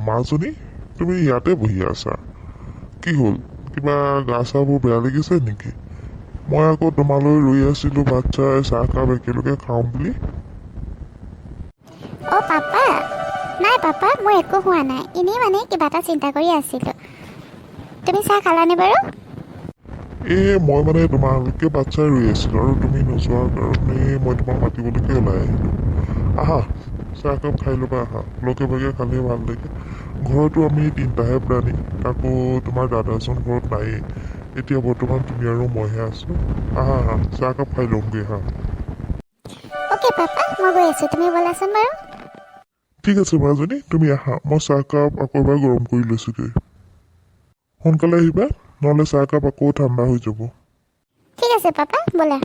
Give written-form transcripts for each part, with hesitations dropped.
মাজনী, তুমি ইয়াতে বহি আছা? কি হ'ল? কিবা গা চাবোৰ বেয়া লাগিছে নেকি? মই আকৌ তোমালৈ ৰৈ আছিলোঁ ভাত চাই চাহকাপ একেলগে খাওঁ বুলি। পাপা, নাই পাপা, মই একো হোৱা নাই, এনেই মানে কিবা এটা চিন্তা কৰি আছিলোঁ। তুমি চাহ খালানে বাৰু? মই মানে তোমালোকে ভাত চাই ৰৈ আছিলোঁ আৰু তুমি নোযোৱাৰ কাৰণে মই তোমাক মাতিবলৈকে ওলাই আহিলোঁ। আহা, চাহকাপ খাই ল'বা, আহা। লগে ভাগে খালে ভাল লাগে। ঘৰতো আমি তিনিটাহে প্ৰাণী, আকৌ তোমাৰ দাদাজন ঘৰত নায়েই। এতিয়া বৰ্তমান তুমি আৰু মইহে আছোঁ। আহা আহা, চাহকাপ খাই লওঁগৈ, আহা। অ'কে পাপা, মই গৈ আছোঁ, তুমি ব'লাচোন বাৰু। ঠিক আছে মাজনী, তুমি আহা। মই চাহকাপ আকৌ এবাৰ গৰম কৰি লৈছোঁগৈ। সোনকালে আহিবা, নহ'লে চাহকাপ আকৌ ঠাণ্ডা হৈ যাব। ঠিক আছে পাপা, ব'লা।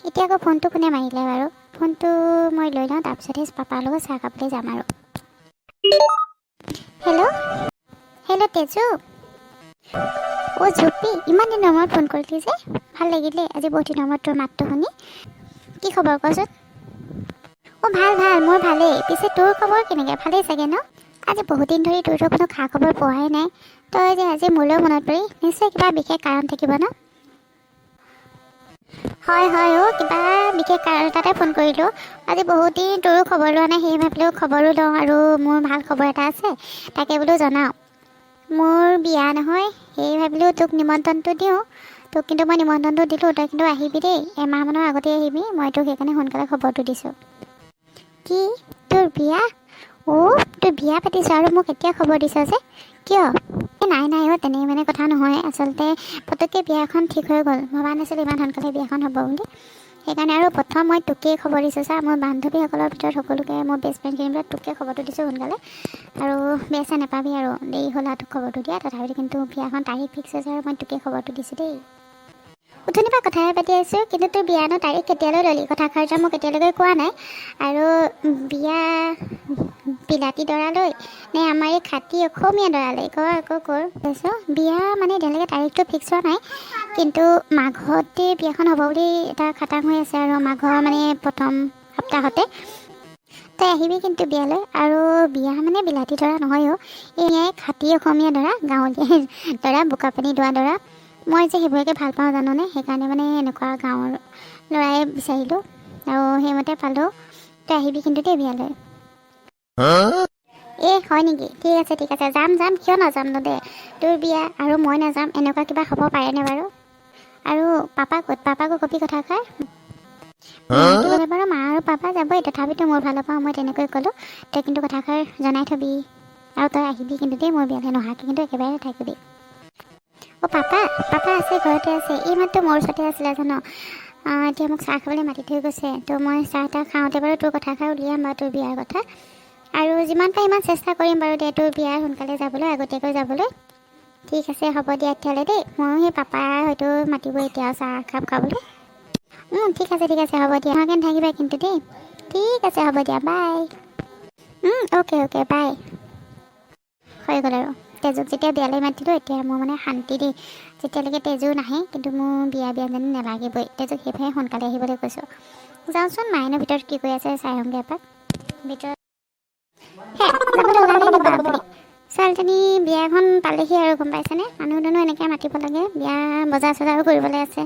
এতিয়া আকৌ ফোনটো কোনে মাৰিলে বাৰু? ফোনটো মই লৈ লওঁ, তাৰপিছতহে পাপাৰ লগত চাহ খাবলৈ যাম আৰু। হেল্ল' তেজু। জুপি, ইমান দিনৰ মূৰত ফোন কৰিলি যে? ভাল লাগিলে আজি বহুত দিনৰ মূৰত তোৰ মাতটো শুনি। কি খবৰ কচোন? ভাল ভাল, মোৰ ভালেই। পিছে তোৰ খবৰ কেনেকৈ? ভালেই চাগে ন? আজি বহুত দিন ধৰি তোৰতো কোনো খা খবৰ পোৱাই নাই। তই যে আজি মোলৈ মনত পৰি, নিশ্চয় কিবা বিশেষ কাৰণ থাকিব ন? হয় কিবা বিশেষ কাৰণ এটাতে ফোন কৰিলোঁ। আজি বহুত দিন তোৰো খবৰ লোৱা নাই, সেই ভাবিলেও খবৰো লওঁ আৰু মোৰ ভাল খবৰ এটা আছে, তাকে বোলো জনাওঁ। মোৰ বিয়া নহয়, সেই ভাবিলেও তোক নিমন্ত্ৰণটো দিওঁ। তোক কিন্তু মই নিমন্ত্ৰণটো দিলোঁ, তই কিন্তু আহিবি দেই। এমাহমানৰ আগতে আহিবি, মই তোক সেইকাৰণে সোনকালে খবৰটো দিছোঁ। কি? তোৰ বিয়া? তই বিয়া পাতিছ আৰু মোক এতিয়া খবৰ দিছ যে? কিয়? নাই তেনে মানে কথা নহয়। আচলতে পটককৈ বিয়াখন ঠিক হৈ গ'ল। ভবা নাছিলোঁ ইমান সোনকালে বিয়াখন হ'ব বুলি। সেইকাৰণে আৰু প্ৰথম মই তোকেই খবৰ দিছোঁ ছাৰ। মোৰ বান্ধৱীসকলৰ ভিতৰত সকলোকে, মোৰ বেষ্ট ফ্ৰেণ্ডখিনিৰ ভিতৰত তোকে খবৰটো দিছোঁ সোনকালে। আৰু বেয়া চেয়া নাপাবি আৰু, দেৰি হ'ল আৰু তোক খবৰটো দিয়া। তথাপিতো কিন্তু বিয়াখন তাৰিখ ফিক্স হৈছে আৰু মই তোকে খবৰটো দিছোঁ দেই। উঠনিৰ পৰা কথাহে পাতি আছোঁ, কিন্তু তোৰ বিয়ানৰ তাৰিখ কেতিয়ালৈ ল'লি? কথাষাৰ মোক এতিয়ালৈকে কোৱা নাই। আৰু বিয়া বিলাতী দৰালৈ নে আমাৰ এই খাটি অসমীয়া দৰালৈ? আকৌ কৰ কৈছোঁ। বিয়া মানে এতিয়ালৈকে তাৰিখটো ফিক্স হোৱা নাই, কিন্তু মাঘতে বিয়াখন হ'ব বুলি এটা খাটাং হৈ আছে আৰু মাঘৰ মানে প্ৰথম সপ্তাহতে। তই আহিবি কিন্তু বিয়ালৈ। আৰু বিয়া মানে বিলাতী দৰা নহয়ও, এয়াই খাটি অসমীয়া দৰা, গাঁৱলীয়া দৰা, বোকা পানী দোৱা দৰা। মই যে সেইবোৰকে ভাল পাওঁ জাননে? সেইকাৰণে মানে এনেকুৱা গাঁৱৰ ল'ৰাই বিচাৰিলোঁ আৰু সেইমতে পালোঁ। তই আহিবি কিন্তু দেই বিয়ালৈ। হয় নেকি? ঠিক আছে যাম, কিয় নাযামনো দে। তোৰ বিয়া আৰু মই নাযাম, এনেকুৱা কিবা হ'ব পাৰেনে বাৰু? আৰু পাপা ক'ত? পাপাকো কবি কথাষাৰ। বিয়ালৈ গ'লে বাৰু মা আৰু পাপা যাবই, তথাপিতো মোৰ ফালৰ পৰা মই তেনেকৈ ক'লোঁ। তই কিন্তু কথাষাৰ জনাই থবি। আৰু তই আহিবি কিন্তু দেই মোৰ বিয়ালৈ, নহাকৈ কিন্তু একেবাৰে নাথাকিবি। পাপা আছে, ঘৰতে আছে। এই মাত্ৰ মোৰ ওচৰতে আছিলে জান। এতিয়া মোক চাহ খাবলৈ মাতি থৈ গৈছে। তো মই চাহ তাহ খাওঁতে বাৰু তোৰ কথাষাৰ উলিয়াম বাৰু, তোৰ বিয়াৰ কথা। আৰু যিমান পাৰি ইমান চেষ্টা কৰিম বাৰু দে, তোৰ বিয়া সোনকালে যাবলৈ, আগতীয়াকৈ যাবলৈ। ঠিক আছে, হ'ব দিয়া তেতিয়াহ'লে দেই। ময়ো সেই পাপাই হয়তো মাতিব এতিয়া চাহ একাপ খাবলৈ। ঠিক আছে হ'ব দিয়া। নোহোৱাকৈ নাথাকিবা কিন্তু দেই। ঠিক আছে, হ'ব দিয়া, বাই। Okay bye. হৈ গ'ল আৰু। তেজুক যেতিয়া বিয়ালৈ মাতিলোঁ, এতিয়া মোৰ মানে শান্তি দেই। যেতিয়ালৈকে তেজু নাহে, কিন্তু মোৰ বিয়া যেন নালাগিবই। তেজুক সেইভাগে সোনকালে আহিবলৈ কৈছোঁ। যাওঁচোন, মায়েনো ভিতৰত কি কৰি আছে চাই আহোঁগৈ এপাক। ভিতৰত যাবলৈ ওলালেই নিবা আপুনি? ছোৱালীজনী বিয়াখন পালেহি আৰু, গম পাইছেনে? মানুহ এনেকৈ মাতিব লাগে। বিয়া বজাৰ চজাৰো কৰিবলৈ আছে।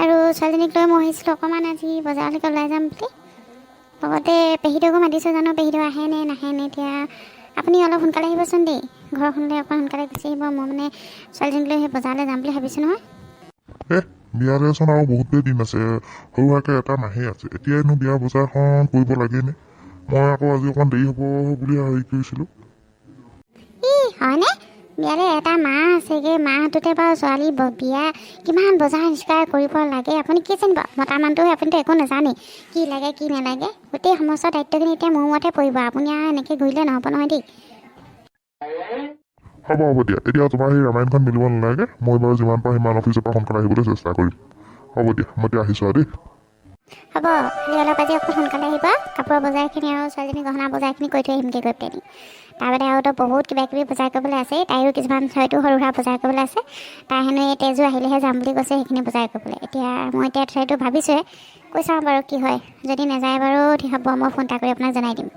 আৰু ছোৱালীজনীক লৈ মই আহিছিলোঁ অকণমান আজি বজাৰলৈকে ওলাই যাম বুলি। লগতে পেহীদকো মাতিছোঁ, জানো পেহীদক আহে নে নাহে নে এতিয়া। আপুনি অলপ সোনকালে আহিবচোন দেই। ঘৰখনলৈ অকণ সোনকালে গুচি আহিব। মই মানে ছোৱালীজনীক লৈ সেই বজাৰলৈ যাম বুলি ভাবিছোঁ নহয়। বিয়ালৈচোন আৰু বহুতেই দিন আছে। সৰু সুৰাকৈ এটা মাহেই আছে। এতিয়াইনো বিয়া বজাৰখন কৰিব লাগেনে? মই আকৌ আজি অকণ দেৰি হ'ব বুলি হেৰি কৰিছিলোঁ। হয়নে? বিয়ালৈ এটা মাহ আছেগৈ। মাহটোতে বাৰু ছোৱালী বিয়া কিমান বজাৰ নিষ্কাৰ কৰিব লাগে আপুনি কি জানিব? মতা মানুহটো আপুনিতো একো নাজানেই, কি লাগে কি নালাগে। গোটেই সমস্ত দায়িত্বখিনি এতিয়া মোৰ মতে পৰিব। আপুনি আৰু এনেকৈ ঘূৰিলে নহ'ব নহয় দেই। হ'ব দিয়া। এতিয়া তোমাৰ সেই ৰামায়ণখন মিলিব নালাগে। মই বাৰু যিমান পাৰোঁ সিমান অফিচৰ পৰা সোনকালে আহিবলৈ চেষ্টা কৰিম। হ'ব দিয়া, মই এতিয়া আহিছোঁ আৰু দেই। হ'ব খালি অলপ আজি অকণ সোনকালে আহিবা কাপোৰৰ বজাৰখিনি আৰু ছোৱালীজনী গহনা বজাৰখিনি কৰি থৈ আহিমগৈ গৈ পেলাই তাৰ বাদে আৰুতো বহুত কিবা কিবি বজাৰ কৰিবলৈ আছে তাইৰো কিছুমান হয়তো সৰু সুৰা বজাৰ কৰিবলৈ আছে তাই হেনো এই তেজু আহিলেহে যাম বুলি কৈছে সেইখিনি বজাৰ কৰিবলৈ এতিয়া মই এতিয়া সেইটো ভাবিছোঁৱে কৈ চাওঁ বাৰু কি হয় যদি নাযায় বাৰু ঠিক হ'ব মই ফোন এটা কৰি আপোনাক জনাই দিম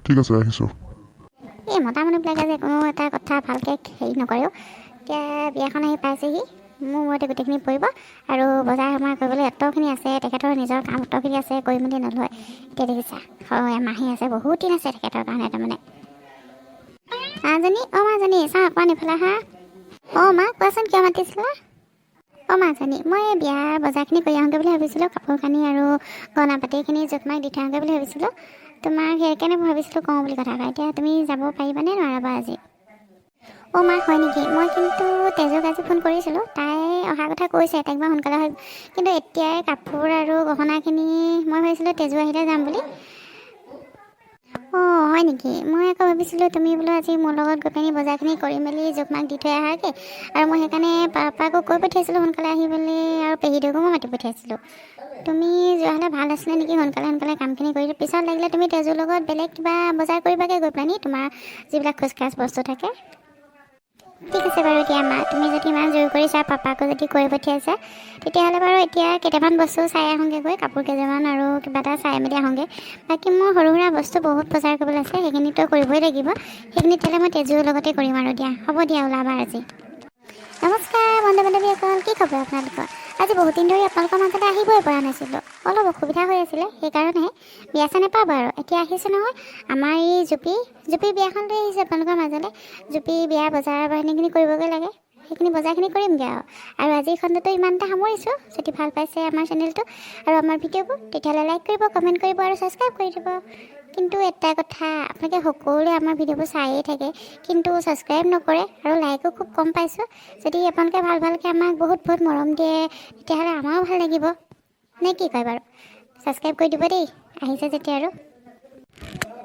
ঠিক আছে আহিছোঁ এই মতা মানুহবিলাকে যে কোনো এটা কথা ভালকৈ হেৰি নকৰেও এতিয়া বিয়াখন আহি পাইছেহি মোৰ মতে গোটেইখিনি পৰিব আৰু বজাৰ সমাৰ কৰিবলৈ অতখিনি আছে তেখেতৰ নিজৰ কাম অতখিনি আছে কৰি মেলি নলয় এতিয়া দেখিছা এমাহে আছে বহুত দিন আছে তেখেতৰ কাৰণে তাৰমানে মাজনী চাওঁ অকণমান ইফালে আহা মা কোৱাচোন কিয় মাতিছিলা মাজনী মই বিয়াৰ বজাৰখিনি কৰি আহোঁগৈ বুলি ভাবিছিলোঁ কাপোৰ কানি আৰু গহনা পাতিখিনি জোখমাক দি থৈ আহোঁগৈ বুলি ভাবিছিলোঁ তোমাক সেইকাৰণে ভাবিছিলোঁ কওঁ বুলি কথা এতিয়া তুমি যাব পাৰিবানে নোৱাৰাবা আজি মা হয় নেকি মই কিন্তু তেজক আজি ফোন কৰিছিলোঁ তাই অহা কথা কৈছে তাইক বাৰু সোনকালে হয় কিন্তু এতিয়াই কাপোৰ আৰু গহনাখিনি মই ভাবিছিলোঁ তেজু আহিলে যাম বুলি হয় নেকি মই আকৌ ভাবিছিলোঁ তুমি বোলো আজি মোৰ লগত গৈ পিনি বজাৰখিনি কৰি মেলি জোখমাক দি থৈ আহাকৈ আৰু মই সেইকাৰণে পাপাকো কৈ পঠিয়াইছিলোঁ সোনকালে আহিবলৈ আৰু পেহীদেউকো মই মাতি পঠিয়াইছিলোঁ তুমি যোৱা হ'লে ভাল আছিলে নেকি সোনকালে কামখিনি কৰিলোঁ পিছত লাগিলে তুমি তেজুৰ লগত বেলেগ কিবা বজাৰ কৰিবাগৈ গৈ পেলানি তোমাৰ যিবিলাক খোজকাজ বস্তু থাকে ঠিক আছে বাৰু এতিয়া মা তুমি যদি ইমান জোৰ কৰিছা পাপাকো যদি কৈ পঠিয়াইছা তেতিয়াহ'লে বাৰু এতিয়া কেইটামান বস্তু চাই আহোঁগৈ গৈ কাপোৰ কেইযোৰমান আৰু কিবা এটা চাই মেলি আহোঁগৈ বাকী মোৰ সৰু সুৰা বস্তু বহুত বজাৰ কৰিবলৈ আছে সেইখিনিতো কৰিবই লাগিব সেইখিনি তেতিয়াহ'লে মই তেজুৰ লগতে কৰিম আৰু দিয়া হ'ব দিয়া ওলাবা আজি নমস্কাৰ বন্ধু বান্ধৱীসকল কি খবৰ আপোনালোকৰ আজি বহুত দিন ধৰি আপোনালোকৰ মাজতে আহিবই পৰা নাছিলোঁ অলপ অসুবিধা হৈ আছিলে সেইকাৰণেহে বিয়া চিয়া নাপাব আৰু এতিয়া আহিছোঁ নহয় আমাৰ এই জুপি বিয়াখন লৈ আহিছোঁ আপোনালোকৰ মাজলৈ জুপি বিয়াৰ বজাৰ বাহিনীখিনি কৰিবগৈ লাগে সেইখিনি বজাৰখিনি কৰিমগৈ আৰু আজিৰ খণ্ডটো ইমানটা সামৰিছোঁ যদি ভাল পাইছে আমাৰ চেনেলটো আৰু আমাৰ ভিডিঅ'বোৰ তেতিয়াহ'লে লাইক কৰিব কমেণ্ট কৰিব আৰু ছাবস্ক্ৰাইব কৰি দিব কিন্তু এটা কথা আপোনালোকে সকলোৱে আমাৰ ভিডিঅ'বোৰ চায়েই থাকে কিন্তু ছাবস্ক্ৰাইব নকৰে আৰু লাইকো খুব কম পাইছোঁ যদি আপোনালোকে ভালকৈ আমাক বহুত মৰম দিয়ে তেতিয়াহ'লে আমাৰো ভাল লাগিব নে কি কয় বাৰু ছাবস্ক্ৰাইব কৰি দিব দেই আহিছে যেতিয়া আৰু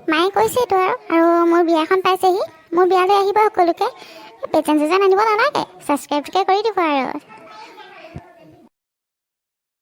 মায়ে কৈছেতো আৰু মোৰ বিয়াখন পাইছেহি মোৰ বিয়ালৈ আহিব সকলোকে পেজেণ্ট আনিব নালাগে ছাবস্ক্ৰাইবটোকে কৰি দিব আৰু